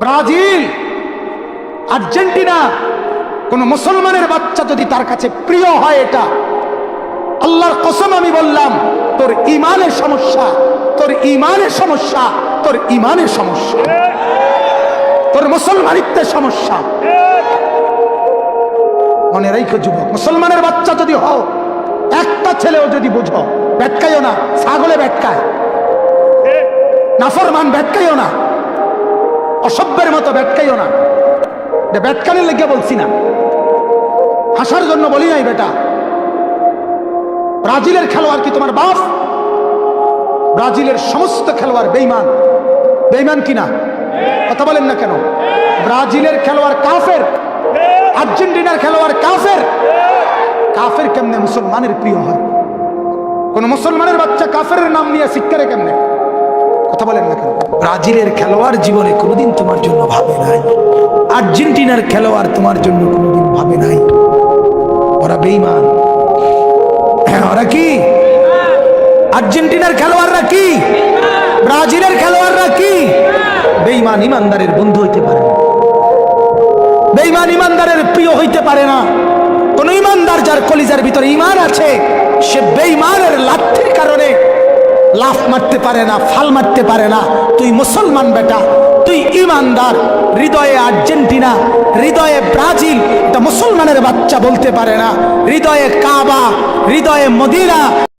Brazil, Argentina, কোন মুসলমানের বাচ্চা যদি তার কাছে প্রিয় হয়, এটা আল্লাহর কসম আমি বললাম, তোর ঈমানের সমস্যা, তোর ঈমানের সমস্যা, তোর ঈমানের সমস্যা, তোর মুসলমানিত্বের সমস্যা। মনে রেখো যুবক, মুসলমানের বাচ্চা যদি হও, একটা ছেলেও যদি বুঝো, ব্যাটকাইও না, ছাগলে ব্যাটকায়, নাফরমান ব্যাটকাইও না, অসভ্যের মতো ব্যাটকাইও না। ব্যাটকানের লেগে বলছি না, হাসার জন্য বলি নাই বেটা। ব্রাজিলের খেলোয়াড় কি তোমার বাপ? ব্রাজিলের সমস্ত খেলোয়াড় বেঈমান। বেঈমান কিনা? কথা বলেন না কেন? ব্রাজিলের খেলোয়াড় কাফের, আর্জেন্টিনার খেলোয়াড় কাফের। কাফের কেমনে মুসলমানের প্রিয় হয়? কোন মুসলমানের বাচ্চা কাফের নাম নিয়ে শিক্ষারে কেমনে? কথা বলেন না কেন? ব্রাজিলের খেলোয়াড় জীবনে কোনোদিন তোমার জন্য ভাবে নাই, আর্জেন্টিনার খেলোয়াড় তোমার জন্য কোনোদিন ভাবে নাই। ওরা বেঈমান। ওরা কি? আর্জেন্টিনার খেলোয়াড়রা কি? ব্রাজিলের খেলোয়াড়রা কি? বেঈমান ইমানদারের বন্ধু হইতে পারে না, বেঈমান ইমানদারের প্রিয় হইতে পারে না। কোন ইমানদার যার কলিজার ভিতরে ঈমান আছে, সে বেঈমানের লাথির কারণে লাফ মারতে পারে না, ফাল মারতে পারে না। তুই মুসলমান বেটা, তুই ইমানদার। হৃদয়ে আর্জেন্টিনা, হৃদয়ে ব্রাজিল, এটা মুসলমানের বাচ্চা বলতে পারে না। হৃদয়ে কাবা, হৃদয়ে মদিনা।